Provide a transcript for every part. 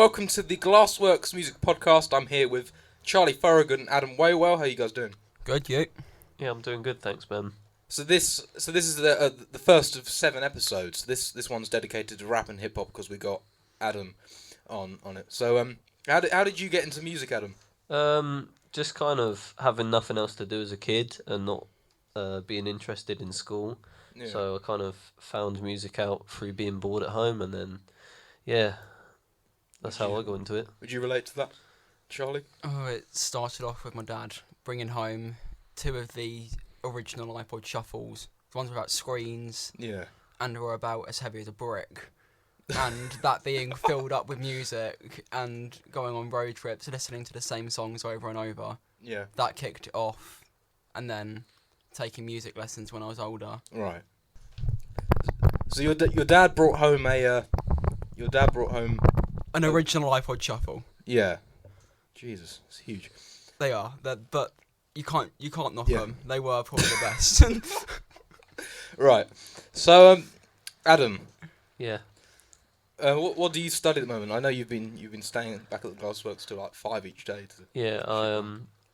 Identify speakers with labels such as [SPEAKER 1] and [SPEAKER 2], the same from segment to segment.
[SPEAKER 1] Welcome to the Glassworks Music Podcast. I'm here with Charlie Thorogood and Adam Whawell. How you guys doing?
[SPEAKER 2] Good, you?
[SPEAKER 3] Yeah, I'm doing good, thanks, Ben.
[SPEAKER 1] So this is the first of 7 episodes. This one's dedicated to rap and hip hop because we got Adam on it. So how did you get into music, Adam?
[SPEAKER 3] Just kind of having nothing else to do as a kid and not being interested in school.
[SPEAKER 1] Yeah.
[SPEAKER 3] So I kind of found music out through being bored at home, and then yeah, that's how I got into it.
[SPEAKER 1] Would you relate to that, Charlie?
[SPEAKER 2] Oh, it started off with my dad bringing home 2 of the original iPod shuffles. The ones without screens.
[SPEAKER 1] Yeah.
[SPEAKER 2] And were about as heavy as a brick. And that being filled up with music and going on road trips, listening to the same songs over and over.
[SPEAKER 1] Yeah.
[SPEAKER 2] That kicked it off. And then taking music lessons when I was older.
[SPEAKER 1] Right. So your dad brought home
[SPEAKER 2] An original iPod shuffle.
[SPEAKER 1] Yeah. Jesus, it's huge.
[SPEAKER 2] They are, but you can't knock
[SPEAKER 1] Yeah.
[SPEAKER 2] them. They were probably the best.
[SPEAKER 1] Right. So Adam.
[SPEAKER 3] Yeah.
[SPEAKER 1] What do you study at the moment? I know you've been staying back at the Glassworks till like 5 each day.
[SPEAKER 3] Yeah,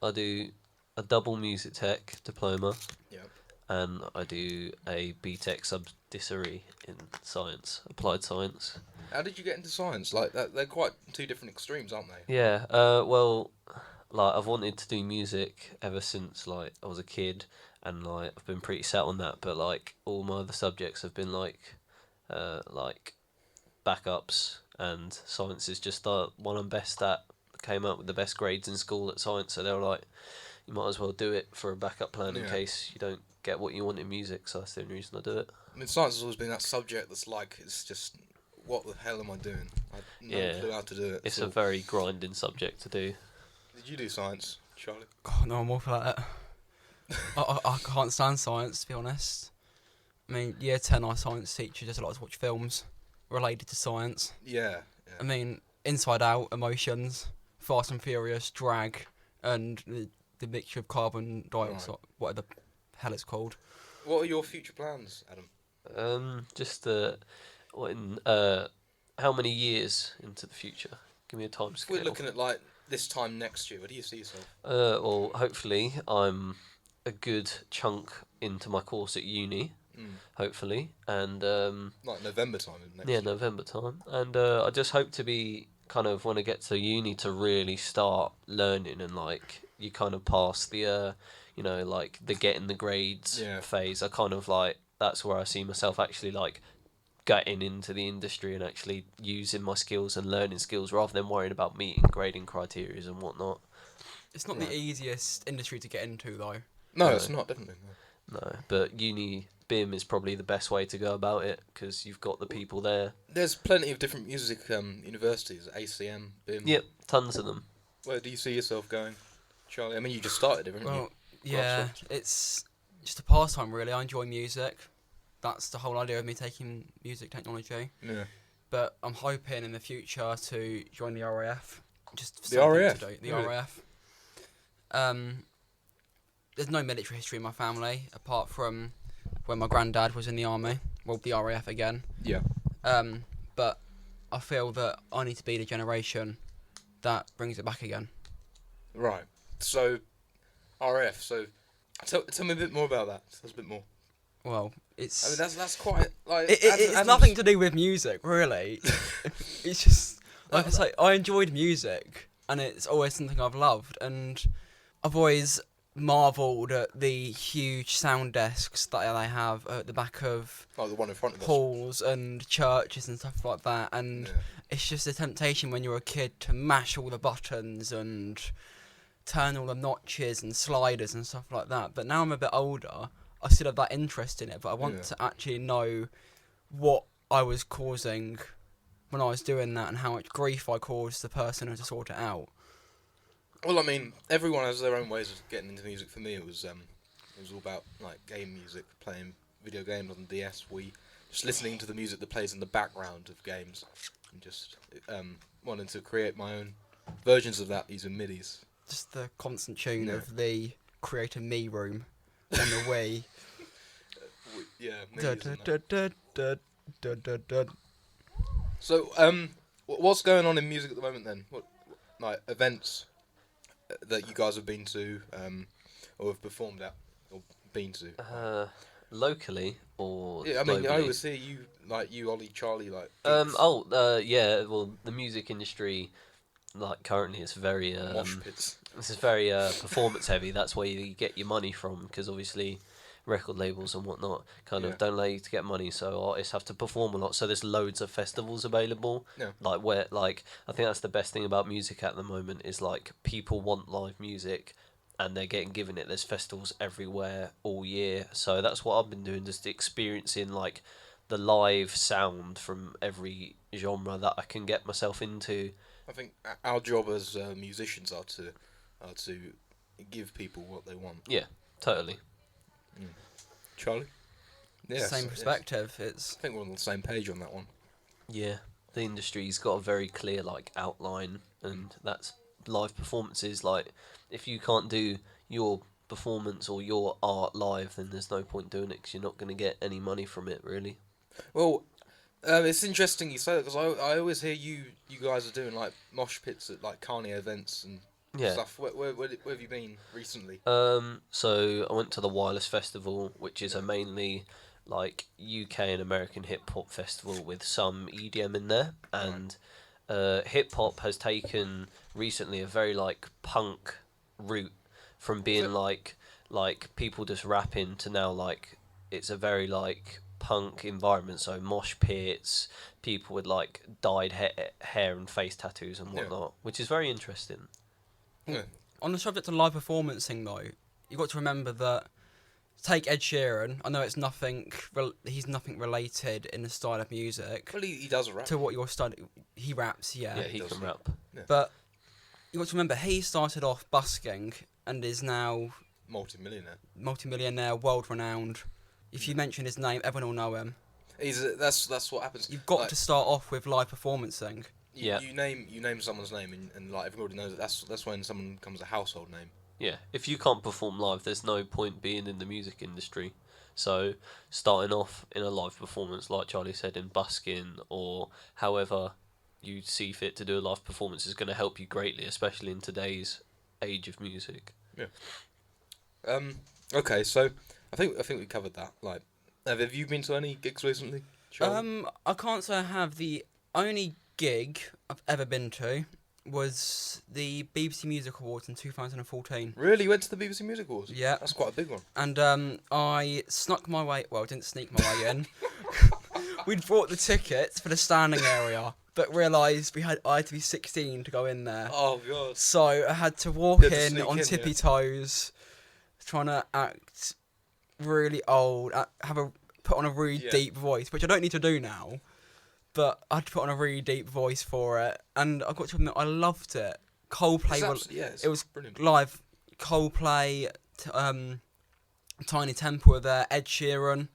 [SPEAKER 3] I do a double music tech diploma.
[SPEAKER 1] Yeah.
[SPEAKER 3] And I do a BTEC subdisciplinary in science, applied science.
[SPEAKER 1] How did you get into science? Like they're quite 2 different extremes, aren't they?
[SPEAKER 3] Yeah. Well, like I've wanted to do music ever since like I was a kid, and like I've been pretty set on that. But like all my other subjects have been like backups, and science is just the one I'm best at. Came out with the best grades in school at science, so they were like, you might as well do it for a backup plan in case you don't get what you want in music. So that's the only reason I do it.
[SPEAKER 1] I mean, science has always been that subject that's like, it's just, what the hell am I doing? I have no clue how to do it.
[SPEAKER 3] It's a very grinding subject to do.
[SPEAKER 1] Did you do science, Charlie?
[SPEAKER 2] God, no, I'm awful at it. I can't stand science, to be honest. I mean, year 10, our science teacher just likes to watch films related to science.
[SPEAKER 1] Yeah.
[SPEAKER 2] I mean, Inside Out, Emotions, Fast and Furious, Drag, and the mixture of carbon dioxide,
[SPEAKER 1] Right.
[SPEAKER 2] what the hell it's called.
[SPEAKER 1] What are your future plans, Adam?
[SPEAKER 3] Just how many years into the future? Give me a time scale.
[SPEAKER 1] We're looking at like this time next year. Where do you see yourself?
[SPEAKER 3] Well, hopefully I'm a good chunk into my course at uni. Hopefully, and
[SPEAKER 1] Like November time next
[SPEAKER 3] yeah,
[SPEAKER 1] year.
[SPEAKER 3] November time, and I just hope to be kind of when I get to uni to really start learning, and like you kind of pass the like the getting the grades phase. I kind of like that's where I see myself actually like getting into the industry and actually using my skills and learning skills rather than worrying about meeting grading criteria and whatnot.
[SPEAKER 2] It's not the easiest industry to get into, though.
[SPEAKER 1] No, it's not, definitely.
[SPEAKER 3] No, but uni BIM is probably the best way to go about it because you've got the people there.
[SPEAKER 1] There's plenty of different music universities, ACM, BIM.
[SPEAKER 3] Yep, tons of them.
[SPEAKER 1] Where do you see yourself going, Charlie? I mean, you just started it, haven't
[SPEAKER 2] Well,
[SPEAKER 1] you?
[SPEAKER 2] yeah, it's just a pastime, really. I enjoy music. That's the whole idea of me taking music technology.
[SPEAKER 1] Yeah.
[SPEAKER 2] But I'm hoping in the future to join the RAF. Just
[SPEAKER 1] The RAF?
[SPEAKER 2] to do. The
[SPEAKER 1] Really?
[SPEAKER 2] RAF. There's no military history in my family apart from when my granddad was in the army. Well, the RAF again.
[SPEAKER 1] Yeah.
[SPEAKER 2] But I feel that I need to be the generation that brings it back again.
[SPEAKER 1] Right. So, RF. So, tell me a bit more about that. Tell us a bit more.
[SPEAKER 2] Well, it's...
[SPEAKER 1] I mean, that's quite like.
[SPEAKER 2] It's nothing to do with music, really. It's just like I say, I enjoyed music, and it's always something I've loved, and I've always marvelled at the huge sound desks that they have at the back of
[SPEAKER 1] Like the one in front of us.
[SPEAKER 2] halls and churches and stuff like that, and it's just a temptation when you're a kid to mash all the buttons and turn all the notches and sliders and stuff like that. But now I'm a bit older, I still have that interest in it, but I want to actually know what I was causing when I was doing that and how much grief I caused the person who to sort it out.
[SPEAKER 1] Well, I mean, everyone has their own ways of getting into music. For me, it was all about like game music, playing video games on the DS, Wii, just listening to the music that plays in the background of games, and just wanting to create my own versions of that using MIDIs.
[SPEAKER 2] Just the constant tune of the Create a Me room on the Wii.
[SPEAKER 1] Yeah,
[SPEAKER 2] Da,
[SPEAKER 1] MIDIs
[SPEAKER 2] da,
[SPEAKER 1] and that.
[SPEAKER 2] da, da, da, da, da, da.
[SPEAKER 1] So, What's going on in music at the moment then? What like events that you guys have been to, or have performed at, or been to?
[SPEAKER 3] Locally or
[SPEAKER 1] Yeah, I mean,
[SPEAKER 3] globally?
[SPEAKER 1] I always hear you, Ollie, Charlie, like.
[SPEAKER 3] Yeah. Well, the music industry, like currently, is very
[SPEAKER 1] Mosh pits.
[SPEAKER 3] this is very performance heavy. That's where you get your money from, because obviously record labels and whatnot kind of don't allow you to get money, so artists have to perform a lot. So there's loads of festivals available.
[SPEAKER 1] Yeah.
[SPEAKER 3] Like where, like, I think that's the best thing about music at the moment, is like people want live music, and they're getting given it. There's festivals everywhere all year, so that's what I've been doing, just experiencing like the live sound from every genre that I can get myself into.
[SPEAKER 1] I think our job as musicians are to give people what they want.
[SPEAKER 3] Yeah, totally.
[SPEAKER 1] Charlie? Yes,
[SPEAKER 2] Same perspective. It's
[SPEAKER 1] I think we're on the same page on that one.
[SPEAKER 3] Yeah, the industry's got a very clear like outline, and that's live performances. Like, if you can't do your performance or your art live, then there's no point doing it, because you're not going to get any money from it, really.
[SPEAKER 1] Well, it's interesting you say that, because I always hear you guys are doing like mosh pits at like Kanye events and stuff. Where have you been recently?
[SPEAKER 3] So I went to the Wallis Festival, which is a mainly like UK and American hip hop festival with some EDM in there, and hip hop has taken recently a very like punk route from being like people just rapping to now like it's a very like punk environment. So mosh pits, people with like dyed hair and face tattoos and whatnot, which is very interesting.
[SPEAKER 1] Yeah.
[SPEAKER 2] on the subject of live performance thing though. You got to remember that. Take Ed Sheeran. I know it's nothing. He's nothing related in the style of music.
[SPEAKER 1] Well, he does rap.
[SPEAKER 2] To what you're studying, he raps. Yeah.
[SPEAKER 3] Yeah, he can rap.
[SPEAKER 1] Yeah.
[SPEAKER 2] But you got to remember, he started off busking and is now multi-millionaire, world-renowned. If you mention his name, everyone will know him.
[SPEAKER 1] That's what happens.
[SPEAKER 2] You've got to start off with live performancing.
[SPEAKER 1] You name someone's name and like everybody knows it. That's when someone becomes a household name.
[SPEAKER 3] Yeah, if you can't perform live, there's no point being in the music industry. So starting off in a live performance, like Charlie said, in busking or however you see fit to do a live performance, is going to help you greatly, especially in today's age of music.
[SPEAKER 1] Yeah. Okay, so I think we covered that. Like, have you been to any gigs recently, Charlie?
[SPEAKER 2] I can't say I have. The only gig I've ever been to was the BBC Music Awards in 2014.
[SPEAKER 1] Really? You went to the BBC Music Awards?
[SPEAKER 2] Yeah.
[SPEAKER 1] That's quite a big one.
[SPEAKER 2] And I snuck my way... Well, I didn't sneak my way in. We'd bought the tickets for the standing area, but realised I had to be 16 to go in there.
[SPEAKER 1] Oh, God.
[SPEAKER 2] So I had to walk in on tippy toes, trying to act really old, put on a really deep voice, which I don't need to do now. But I had to put on a really deep voice for it, and I got to admit I loved it. Coldplay, it was
[SPEAKER 1] brilliant.
[SPEAKER 2] Live. Coldplay, Tiny Temple were there. Ed Sheeran,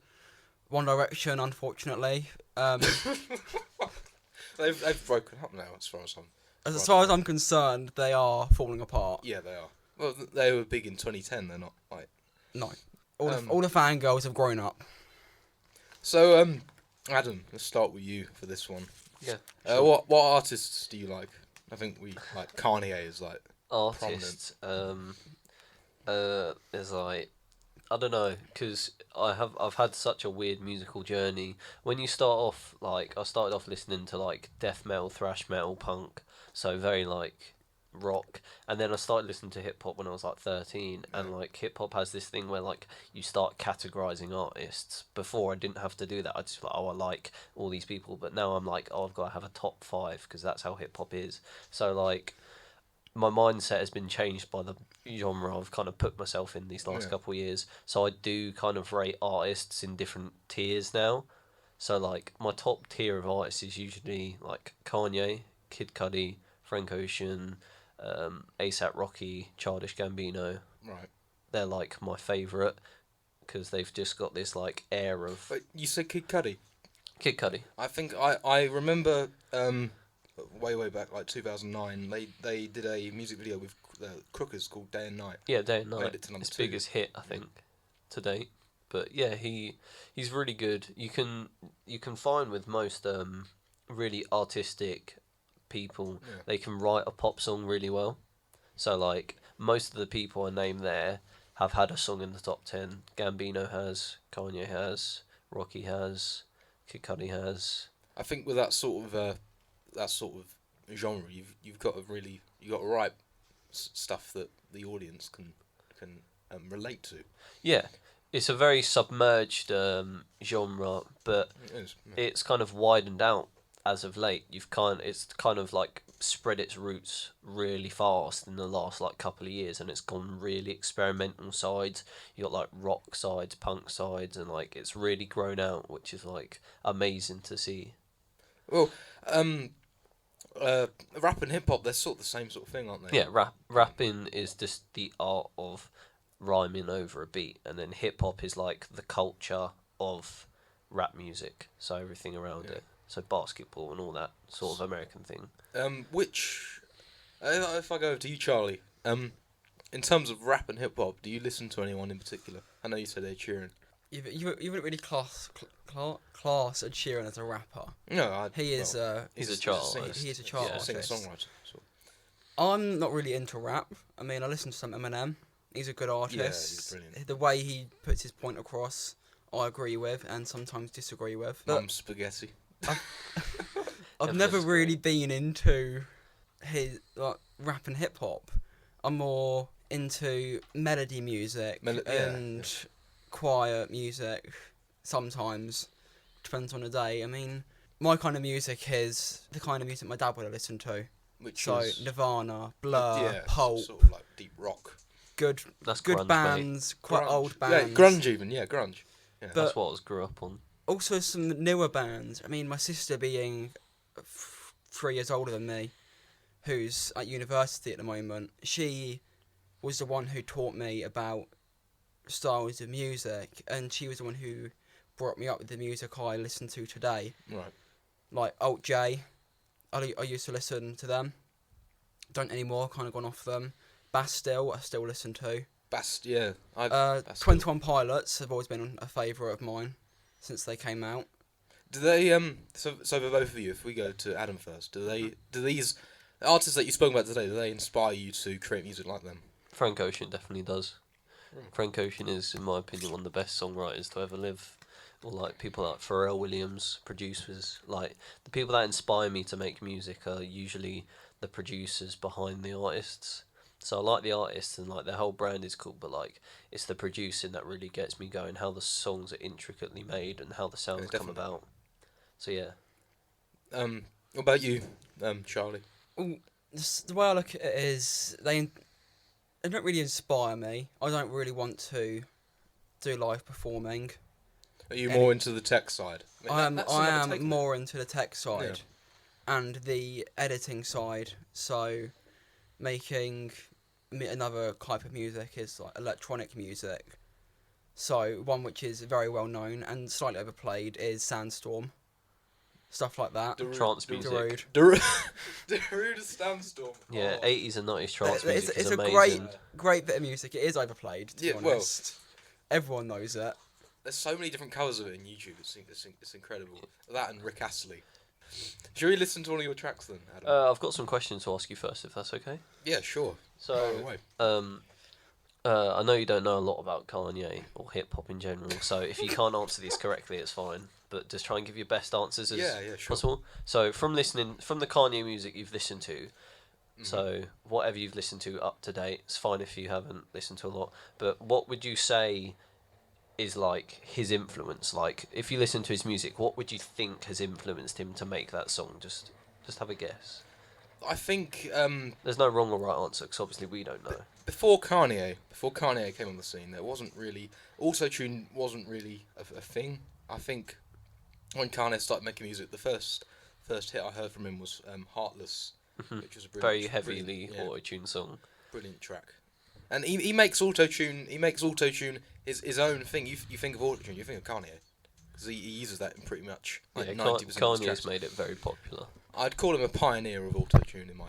[SPEAKER 2] One Direction, unfortunately.
[SPEAKER 1] They've broken up now, as far as
[SPEAKER 2] I'm concerned, they are falling apart.
[SPEAKER 1] Yeah, they are. Well, they were big in 2010. They're not like.
[SPEAKER 2] No, all the fangirls have grown up.
[SPEAKER 1] So Adam, let's start with you for this one.
[SPEAKER 3] Yeah.
[SPEAKER 1] Sure. What artists do you like? I think we like Kanye is like
[SPEAKER 3] artists. Is like, I don't know, because I've had such a weird musical journey. When you start off, like, I started off listening to like death metal, thrash metal, punk, so very like rock, and then I started listening to hip hop when I was like 13, and like hip hop has this thing where like you start categorizing artists. Before I didn't have to do that. I just like, I like all these people, but now I'm like, I've got to have a top 5 because that's how hip hop is. So like my mindset has been changed by the genre I've kind of put myself in these last couple of years. So I do kind of rate artists in different tiers now. So like my top tier of artists is usually like Kanye, Kid Cudi, Frank Ocean, ASAP Rocky, Childish Gambino.
[SPEAKER 1] Right. They're
[SPEAKER 3] like my favourite because they've just got this like air of.
[SPEAKER 1] But you said Kid Cudi.
[SPEAKER 3] Kid Cudi.
[SPEAKER 1] I think I remember way back like 2009. They did a music video with Crookers called Day and Night.
[SPEAKER 3] Yeah, Day and Night.
[SPEAKER 1] Made it to number 2.
[SPEAKER 3] Biggest hit I think to date. But yeah, he's really good. You can find with most really artistic people, they can write a pop song really well. So like most of the people I named there have had a song in the top 10. Gambino has, Kanye has, Rocky has, Kid Cudi has.
[SPEAKER 1] I think with that sort of genre, you've got to write stuff that the audience can relate to.
[SPEAKER 3] Yeah, it's a very submerged genre, but it's kind of widened out as of late. It's kind of like spread its roots really fast in the last like couple of years, and it's gone really experimental sides. You got like rock sides, punk sides, and like it's really grown out, which is like amazing to see.
[SPEAKER 1] Well, rap and hip hop, they're sort of the same sort of thing, aren't they?
[SPEAKER 3] Yeah, rapping is just the art of rhyming over a beat, and then hip hop is like the culture of rap music, so everything around it. So basketball and all that sort of American thing.
[SPEAKER 1] If I go over to you, Charlie, in terms of rap and hip hop, do you listen to anyone in particular? I know you said Ed Sheeran.
[SPEAKER 2] You wouldn't really class Ed Sheeran as a rapper.
[SPEAKER 1] No,
[SPEAKER 2] he's a chart artist.
[SPEAKER 1] He's a singer-songwriter.
[SPEAKER 2] I'm not really into rap. I mean, I listen to some Eminem. He's a good artist.
[SPEAKER 1] Yeah, he's brilliant.
[SPEAKER 2] The way he puts his point across, I agree with, and sometimes disagree with. But
[SPEAKER 1] spaghetti.
[SPEAKER 2] I've never really been into his rap and hip hop. I'm more into melody music and quiet music. Sometimes depends on the day. I mean, my kind of music is the kind of music my dad would have listened to.
[SPEAKER 1] Which
[SPEAKER 2] is Nirvana, Blur, Pulp,
[SPEAKER 1] sort of like deep rock.
[SPEAKER 2] Good
[SPEAKER 3] grunge,
[SPEAKER 2] bands, quite old bands.
[SPEAKER 1] Yeah, grunge even. Yeah, grunge. Yeah.
[SPEAKER 3] But that's what I grew up on.
[SPEAKER 2] Also some newer bands. I mean, my sister being 3 years older than me, who's at university at the moment, she was the one who taught me about styles of music, and she was the one who brought me up with the music I listen to today.
[SPEAKER 1] Right.
[SPEAKER 2] Like Alt J, I used to listen to them. Don't anymore, kind of gone off them. Bastille, I still listen to. 21 Pilots have always been a favourite of mine since they came out.
[SPEAKER 1] Do they so for both of you, if we go to Adam first, do these artists that you spoke about today, do they inspire you to create music like them?
[SPEAKER 3] Frank Ocean definitely does. Frank Ocean is, in my opinion, one of the best songwriters to ever live. Or like people like Pharrell Williams, producers. Like the people that inspire me to make music are usually the producers behind the artists. So I like the artists and like their whole brand is cool, but like it's the producing that really gets me going. How the songs are intricately made and how the sounds come about. So yeah.
[SPEAKER 1] What about you, Charlie?
[SPEAKER 2] Well, the way I look at it is they don't really inspire me. I don't really want to do live performing.
[SPEAKER 1] Are you more into the tech side?
[SPEAKER 2] I am more into the tech side and the editing side. So making another type of music is like electronic music. So one which is very well known and slightly overplayed is Sandstorm. Stuff like that.
[SPEAKER 3] Trance music.
[SPEAKER 1] Darude Sandstorm.
[SPEAKER 3] Yeah, 80s and 90s trance music is amazing.
[SPEAKER 2] It's a great bit of music. It is overplayed, to be honest. Everyone knows it.
[SPEAKER 1] There's so many different covers of it in YouTube. It's incredible. That and Rick Astley. Should we listen to one of your tracks then, Adam?
[SPEAKER 3] I've got some questions to ask you first, if that's okay.
[SPEAKER 1] Yeah, sure.
[SPEAKER 3] So, I know you don't know a lot about Kanye or hip hop in general. So if you can't answer these correctly, it's fine. But just try and give your best answers as possible. So from the Kanye music you've listened to, so whatever you've listened to up to date, it's fine if you haven't listened to a lot. But what would you say is like his influence? Like if you listen to his music, what would you think has influenced him to make that song? Just have a guess.
[SPEAKER 1] I think
[SPEAKER 3] there's no wrong or right answer because obviously we don't know. Before
[SPEAKER 1] Kanye came on the scene, there wasn't really auto-tune wasn't really a thing. I think when Kanye started making music, the first hit I heard from him was Heartless, which was a
[SPEAKER 3] very heavily auto-tune song.
[SPEAKER 1] Brilliant track. And he makes auto-tune his own thing. You think of auto-tune, you think of Kanye. Because he uses that in pretty much 90% of his tracks.
[SPEAKER 3] Kanye's made it very popular.
[SPEAKER 1] I'd call him a pioneer of auto-tune in my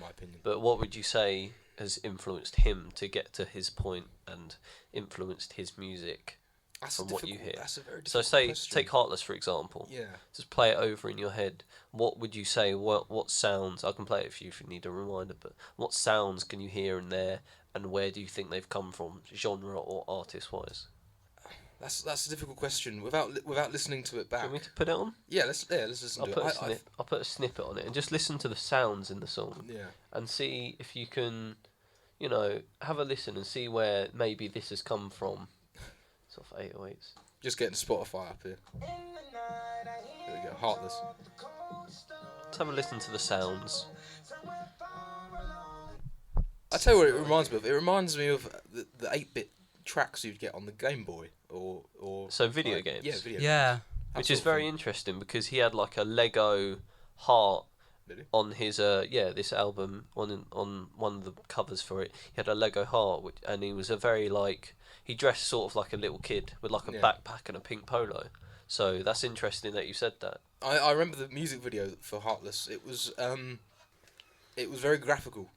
[SPEAKER 1] opinion.
[SPEAKER 3] But what would you say has influenced him to get to his point and influenced his music from what you hear?
[SPEAKER 1] That's a very
[SPEAKER 3] So
[SPEAKER 1] difficult
[SPEAKER 3] say
[SPEAKER 1] question.
[SPEAKER 3] take Heartless for example.
[SPEAKER 1] Yeah.
[SPEAKER 3] Just play it over in your head. What would you say? What sounds? I can play it for you if you need a reminder. But what sounds can you hear in there, and where do you think they've come from, genre or artist wise?
[SPEAKER 1] That's a difficult question. Without listening to it back.
[SPEAKER 3] Do you want me to put it on?
[SPEAKER 1] Yeah, let's listen to it.
[SPEAKER 3] I'll put a snippet on it and just listen to the sounds in the song.
[SPEAKER 1] Yeah.
[SPEAKER 3] And see if you can, have a listen and see where maybe this has come from. It's off 808s.
[SPEAKER 1] Just getting Spotify up here. There we go. Heartless.
[SPEAKER 3] Let's have a listen to the sounds.
[SPEAKER 1] I tell you what it reminds me of. It reminds me of the 8-bit tracks you'd get on the Game Boy or
[SPEAKER 3] So video games.
[SPEAKER 1] Yeah, video
[SPEAKER 2] Yeah.
[SPEAKER 1] games.
[SPEAKER 3] Which is very interesting because he had like a Lego heart
[SPEAKER 1] Really?
[SPEAKER 3] on his this album on one of the covers for it. He had a Lego heart, and he was a very he dressed sort of like a little kid with like a backpack and a pink polo. So that's interesting that you said that.
[SPEAKER 1] I remember the music video for Heartless. It was very graphical.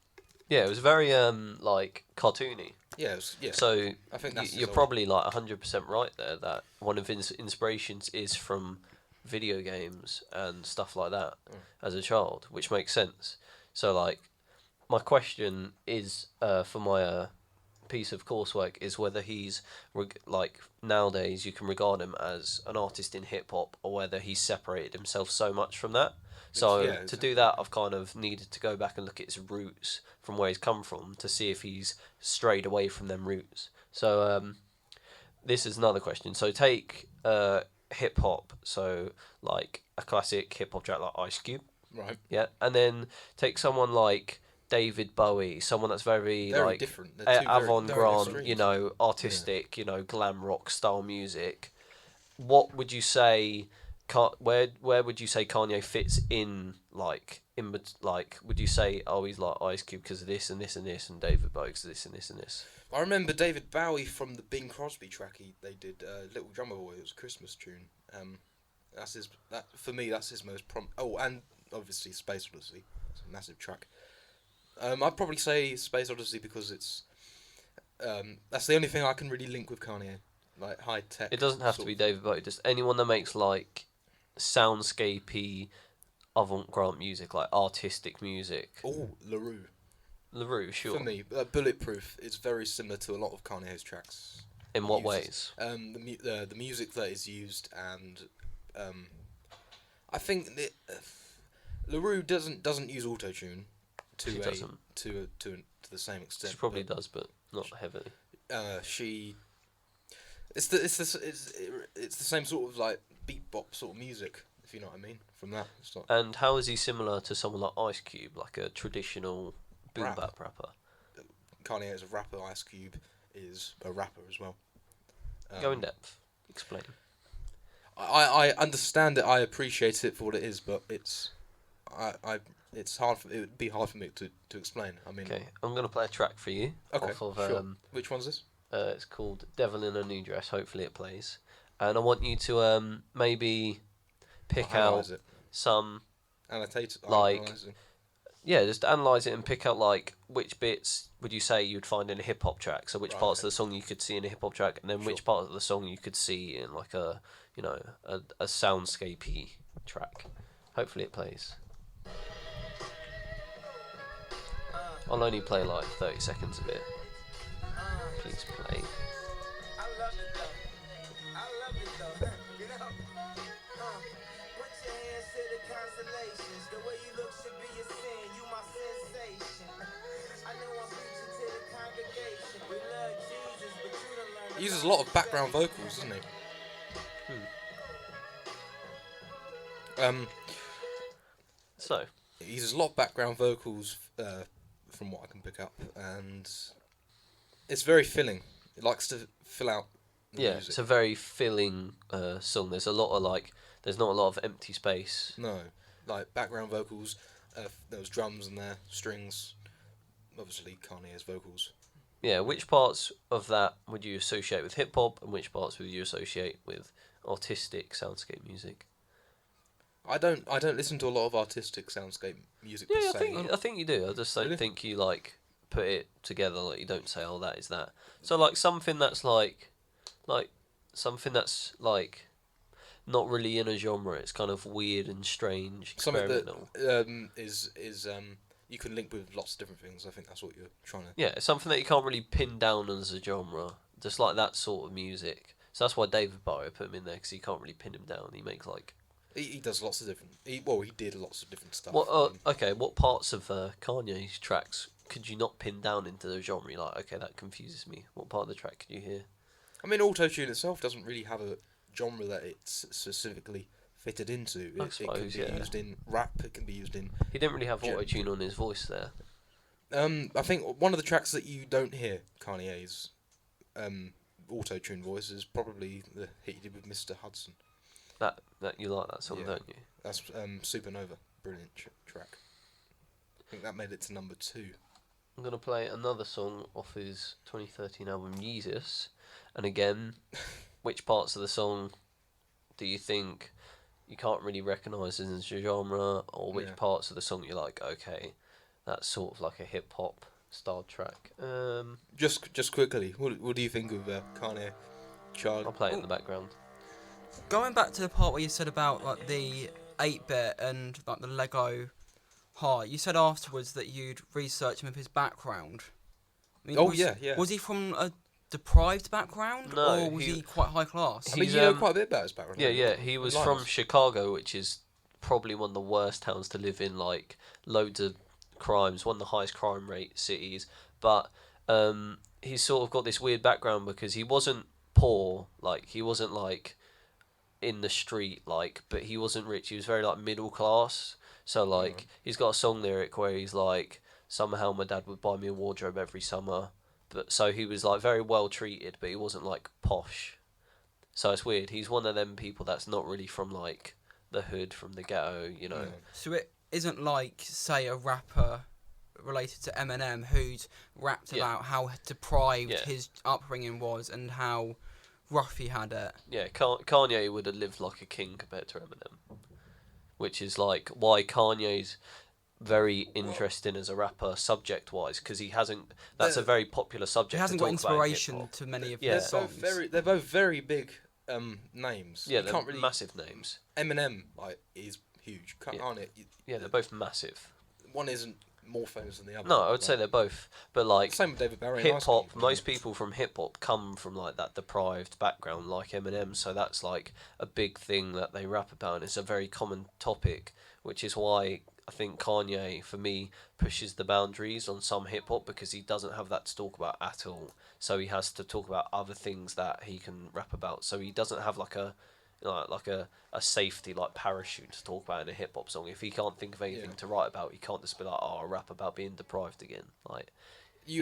[SPEAKER 3] Yeah, it was very cartoony.
[SPEAKER 1] Yeah, it was, yeah.
[SPEAKER 3] So
[SPEAKER 1] I think that's
[SPEAKER 3] you're probably like 100% right there that one of his inspirations is from video games and stuff like that as a child, which makes sense. So my question is for my piece of coursework is whether he's nowadays you can regard him as an artist in hip hop or whether he's separated himself so much from that. So to do that, I've kind of needed to go back and look at his roots from where he's come from to see if he's strayed away from them roots. So this is another question. So take hip hop, so like a classic hip hop track like Ice Cube.
[SPEAKER 1] Right.
[SPEAKER 3] Yeah, and then take someone like David Bowie, someone that's very like
[SPEAKER 1] different.
[SPEAKER 3] avant-garde, artistic, glam rock style music. What would you say? Where would you say Kanye fits in? Would you say he's like Ice Cube because of this and this and this, and David Bowie because of this and this and this?
[SPEAKER 1] I remember David Bowie from the Bing Crosby track. They did Little Drummer Boy. It was a Christmas tune. For me, that's his most Oh, and obviously Space Odyssey. It's a massive track. I'd probably say Space Odyssey because it's that's the only thing I can really link with Kanye, like high tech.
[SPEAKER 3] It doesn't have to be David Bowie. Just anyone that makes like soundscapey, avant-garde music, like artistic music.
[SPEAKER 1] Oh,
[SPEAKER 3] LaRue, sure.
[SPEAKER 1] For me, Bulletproof is very similar to a lot of Kanye's tracks.
[SPEAKER 3] In what ways?
[SPEAKER 1] The music that is used, and I think LaRue doesn't use autotune to the same extent.
[SPEAKER 3] She probably does, but not heavily.
[SPEAKER 1] It's the same sort of like beat bop sort of music, if you know what I mean. From that, it's not.
[SPEAKER 3] And how is he similar to someone like Ice Cube, like a traditional boom bap rapper?
[SPEAKER 1] Kanye is a rapper. Ice Cube is a rapper as well.
[SPEAKER 3] Go in depth. Explain.
[SPEAKER 1] I understand it. I appreciate it for what it is, but it's hard. It would be hard for me to explain. I mean.
[SPEAKER 3] Okay, I'm gonna play a track for you.
[SPEAKER 1] Okay.
[SPEAKER 3] Off of,
[SPEAKER 1] sure. Which one's this?
[SPEAKER 3] It's called "Devil in a New Dress." Hopefully, it plays, and I want you to maybe pick out some just analyse it and pick out like which bits would you say you'd find in a hip hop track. So which parts of the song you could see in a hip hop track, and then which part of the song you could see in like a soundscapey track. Hopefully it plays. I'll only play like 30 seconds of it. Please play.
[SPEAKER 1] He uses a lot of background vocals, doesn't he?
[SPEAKER 3] So
[SPEAKER 1] he uses a lot of background vocals, from what I can pick up, and it's very filling. It likes to fill out the music.
[SPEAKER 3] It's a very filling song. There's a lot of there's not a lot of empty space.
[SPEAKER 1] No, like background vocals. There was drums in there, strings. Obviously, Kanye's vocals.
[SPEAKER 3] Yeah, which parts of that would you associate with hip hop, and which parts would you associate with artistic soundscape music?
[SPEAKER 1] I don't listen to a lot of artistic soundscape music.
[SPEAKER 3] Yeah, I think you do. I just don't think you put it together. Like you don't say, "Oh, that is that." So something that's like something that's like not really in a genre. It's kind of weird and strange, experimental.
[SPEAKER 1] Something that is you can link with lots of different things. I think that's what you're trying to.
[SPEAKER 3] Yeah, it's something that you can't really pin down as a genre, just like that sort of music. So that's why David Bowie put him in there, because you can't really pin him down. He makes like.
[SPEAKER 1] He does lots of different. He did lots of different stuff.
[SPEAKER 3] Okay, what parts of Kanye's tracks could you not pin down into the genre? You're like, okay, that confuses me. What part of the track could you hear?
[SPEAKER 1] I mean, autotune itself doesn't really have a genre that it's specifically fitted into.
[SPEAKER 3] I suppose,
[SPEAKER 1] it can be used in rap. It can be used in.
[SPEAKER 3] He didn't really have autotune on his voice there.
[SPEAKER 1] I think one of the tracks that you don't hear Kanye's auto-tune voice is probably the hit he did with Mr. Hudson.
[SPEAKER 3] That you like that song, don't you?
[SPEAKER 1] That's Supernova, brilliant track. I think that made it to number 2.
[SPEAKER 3] I'm gonna play another song off his 2013 album Yeezus, and again, which parts of the song do you think you can't really recognise as a genre, or which parts of the song you're like, okay, that's sort of like a hip hop style track?
[SPEAKER 1] Just quickly, what do you think of Kanye Charlie?
[SPEAKER 3] I'll play it in the background.
[SPEAKER 2] Going back to the part where you said about like the 8-bit and like the Lego heart, you said afterwards that you'd research him with his background. I mean,
[SPEAKER 1] yeah.
[SPEAKER 2] Was he from a deprived background,
[SPEAKER 3] No,
[SPEAKER 2] or was he quite high class?
[SPEAKER 1] I mean, you know quite a bit about his background.
[SPEAKER 3] Yeah. He was from Chicago, which is probably one of the worst towns to live in. Like loads of crimes, one of the highest crime rate cities. But he's sort of got this weird background because he wasn't poor. Like he wasn't like in the street, like, but he wasn't rich. He was very like middle class. So like he's got a song lyric where he's like, somehow my dad would buy me a wardrobe every summer. But so he was like very well treated, but he wasn't like posh. So it's weird. He's one of them people that's not really from like the hood, from the ghetto, you know.
[SPEAKER 2] So it isn't like, say, a rapper related to Eminem who's rapped about how deprived his upbringing was and how rough he had it.
[SPEAKER 3] Yeah, Kanye would have lived like a king compared to Eminem, which is like why Kanye's very interesting as a rapper subject wise, because he hasn't. That's a very popular subject.
[SPEAKER 2] He hasn't
[SPEAKER 3] to
[SPEAKER 2] got
[SPEAKER 3] talk about
[SPEAKER 2] inspiration to many of his songs.
[SPEAKER 1] They're both very big names.
[SPEAKER 3] Yeah,
[SPEAKER 1] they're
[SPEAKER 3] really massive names.
[SPEAKER 1] Eminem is huge, aren't it?
[SPEAKER 3] Yeah, they're both massive.
[SPEAKER 1] One isn't more famous than the other.
[SPEAKER 3] No, I would say they're both, but like
[SPEAKER 1] same with David Bowie.
[SPEAKER 3] Hip hop. Most people from hip hop come from like that deprived background, like Eminem. So that's like a big thing that they rap about, and it's a very common topic, which is why I think Kanye, for me, pushes the boundaries on some hip hop, because he doesn't have that to talk about at all. So he has to talk about other things that he can rap about. So he doesn't have like a safety like parachute to talk about in a hip hop song. If he can't think of anything to write about, he can't just be like, oh, I rap about being deprived again. Like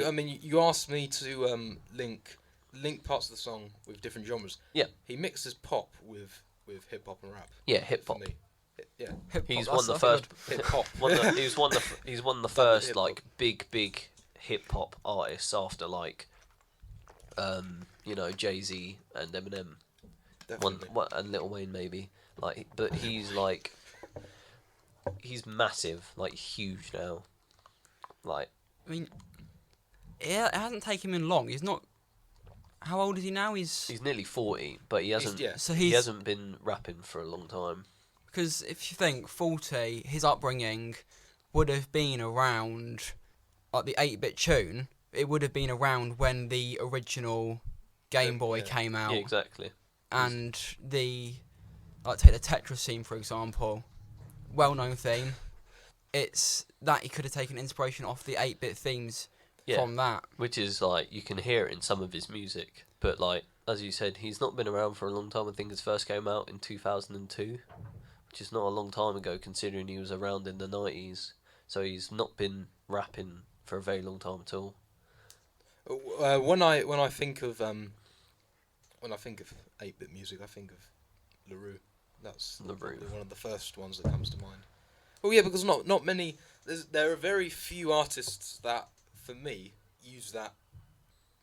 [SPEAKER 1] I mean, you asked me to link parts of the song with different genres.
[SPEAKER 3] Yeah.
[SPEAKER 1] He mixes pop with hip hop and rap.
[SPEAKER 3] Yeah, hip hop.
[SPEAKER 1] Yeah.
[SPEAKER 3] He's one of the first.
[SPEAKER 1] Hip hop.
[SPEAKER 3] He's one of the first like big hip hop artists after like, Jay-Z and Eminem. And Lil Wayne maybe, like, but he's massive, like huge now. Like,
[SPEAKER 2] I mean, it hasn't taken him long. He's not. How old is he now? He's
[SPEAKER 3] nearly 40, but he hasn't. He hasn't been rapping for a long time.
[SPEAKER 2] Because if you think 40, his upbringing would have been around, like the 8-bit tune. It would have been around when the original Game Boy came out.
[SPEAKER 3] Yeah, exactly.
[SPEAKER 2] And take the Tetris theme, for example, well-known theme. It's that he could have taken inspiration off the 8-bit themes from that.
[SPEAKER 3] Which is, like, you can hear it in some of his music. But, like, as you said, he's not been around for a long time. I think his first came out in 2002, which is not a long time ago, considering he was around in the 90s. So he's not been rapping for a very long time at all.
[SPEAKER 1] When I think of 8-bit music, I think of LaRue. That's probably one of the first ones that comes to mind. Well, yeah, because not many. There are very few artists that, for me, use that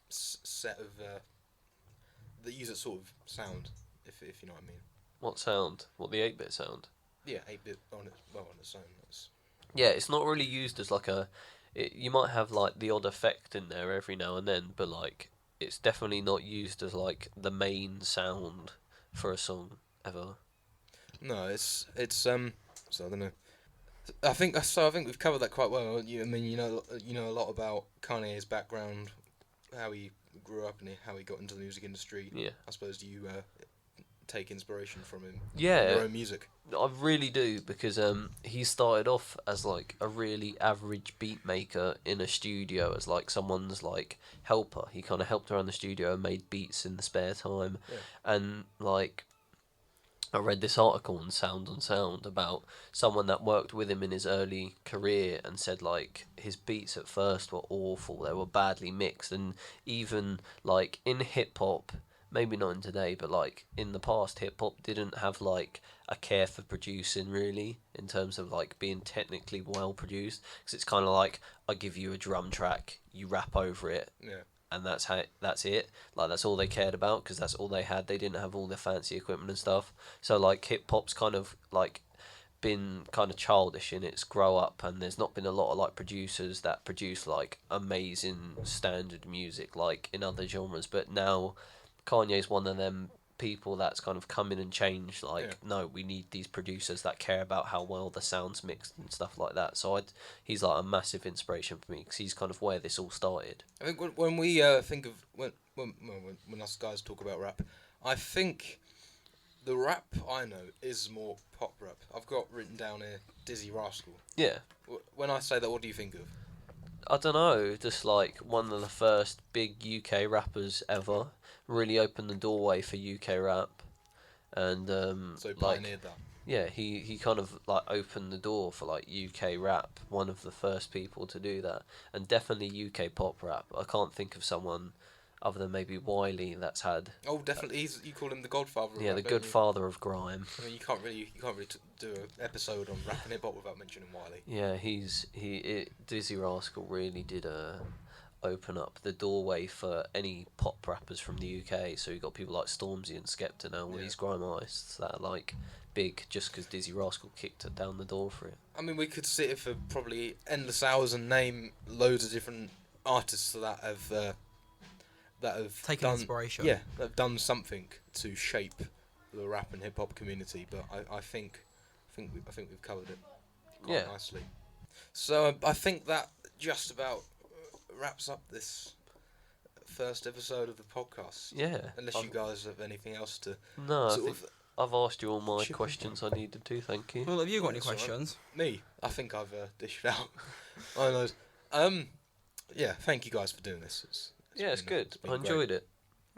[SPEAKER 1] set of that use that sort of sound. If you know what I mean.
[SPEAKER 3] What sound? What, the 8-bit sound?
[SPEAKER 1] Yeah, 8-bit on its own.
[SPEAKER 3] Yeah, it's not really used as like a. You might have like the odd effect in there every now and then, but like it's definitely not used as like the main sound for a song ever.
[SPEAKER 1] No, it's so I don't know. I think we've covered that quite well. I mean, you know a lot about Kanye's background, how he grew up and how he got into the music industry.
[SPEAKER 3] Yeah.
[SPEAKER 1] I suppose you take inspiration from him.
[SPEAKER 3] Yeah.
[SPEAKER 1] From your own music.
[SPEAKER 3] I really do, because he started off as like a really average beat maker in a studio as like someone's like helper. He kind of helped around the studio and made beats in the spare time.
[SPEAKER 1] Yeah.
[SPEAKER 3] And like I read this article on Sound on Sound about someone that worked with him in his early career and said like his beats at first were awful. They were badly mixed, and even like in hip hop, maybe not in today, but like in the past, hip hop didn't have like a care for producing really, in terms of like being technically well produced, because it's kind of like I give you a drum track, you rap over it,
[SPEAKER 1] Yeah.
[SPEAKER 3] and that's it. Like that's all they cared about, because that's all they had. They didn't have all the fancy equipment and stuff. So like hip hop's kind of like been kind of childish in its grow up, and there's not been a lot of like producers that produce like amazing standard music like in other genres. But now Kanye's one of them people that's kind of come in and changed, like, no, we need these producers that care about how well the sound's mixed and stuff like that. So he's like a massive inspiration for me, because he's kind of where this all started.
[SPEAKER 1] I think when we think of when us guys talk about rap, I think the rap I know is more pop rap. I've got written down here Dizzy Rascal.
[SPEAKER 3] Yeah.
[SPEAKER 1] When I say that, what do you think of?
[SPEAKER 3] I don't know, just like one of the first big UK rappers ever. Really opened the doorway for UK rap, and
[SPEAKER 1] So pioneered that.
[SPEAKER 3] Yeah, he kind of like opened the door for like UK rap. One of the first people to do that, and definitely UK pop rap. I can't think of someone other than maybe Wiley that's had.
[SPEAKER 1] Oh, definitely. You call him the godfather. Of
[SPEAKER 3] Yeah,
[SPEAKER 1] rap,
[SPEAKER 3] the
[SPEAKER 1] don't
[SPEAKER 3] good
[SPEAKER 1] you?
[SPEAKER 3] father of grime.
[SPEAKER 1] I mean, you can't really do an episode on rap and hip hop without mentioning Wiley.
[SPEAKER 3] Yeah, Dizzy Rascal really did open up the doorway for any pop rappers from the UK. So you got people like Stormzy and Skepta now, all these grime artists that are like big just because Dizzy Rascal kicked it down the door for it.
[SPEAKER 1] I mean, we could sit here for probably endless hours and name loads of different artists that have
[SPEAKER 2] taken inspiration.
[SPEAKER 1] Yeah, that have done something to shape the rap and hip hop community. But I think we've covered it quite nicely. So I think that just about wraps up this first episode of the podcast.
[SPEAKER 3] Yeah.
[SPEAKER 1] Unless you guys have anything else to.
[SPEAKER 3] No, I think I've asked you all my questions I needed to. Thank you.
[SPEAKER 2] Well, have you got any questions?
[SPEAKER 1] Right. Me, I think I've dished out. I know. Yeah. Thank you guys for doing this.
[SPEAKER 3] It's good. I enjoyed it.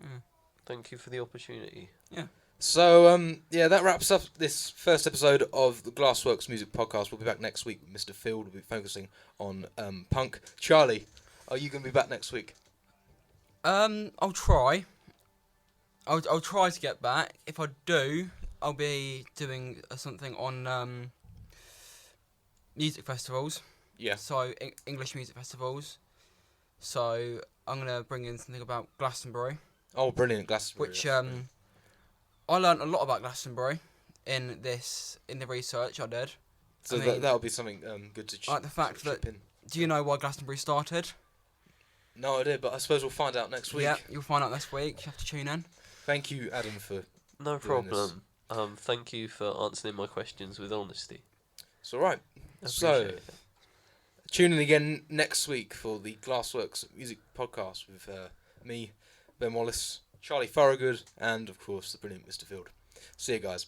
[SPEAKER 2] Mm.
[SPEAKER 3] Thank you for the opportunity.
[SPEAKER 2] Yeah.
[SPEAKER 1] So, that wraps up this first episode of the Glassworks Music Podcast. We'll be back next week. Mr. Field will be focusing on punk. Charlie, are you going to be back next week?
[SPEAKER 2] I'll try. I'll try to get back. If I do, I'll be doing something on music festivals.
[SPEAKER 1] Yeah.
[SPEAKER 2] So, English music festivals. So, I'm going to bring in something about Glastonbury.
[SPEAKER 1] Oh, brilliant, Glastonbury.
[SPEAKER 2] Which, I learned a lot about Glastonbury in the research I did.
[SPEAKER 1] So that'll be something good to
[SPEAKER 2] like the fact that,
[SPEAKER 1] in.
[SPEAKER 2] Do you know why Glastonbury started?
[SPEAKER 1] No idea, but I suppose we'll find out next week.
[SPEAKER 2] Yeah, you'll find out next week. You have to tune in.
[SPEAKER 1] Thank you, Adam, for
[SPEAKER 3] No problem. Thank you for answering my questions with honesty.
[SPEAKER 1] It's all right. So, tune in again next week for the Glassworks Music Podcast with me, Ben Wallis, Charlie Thorogood, and of course the brilliant Mr. Field. See you guys.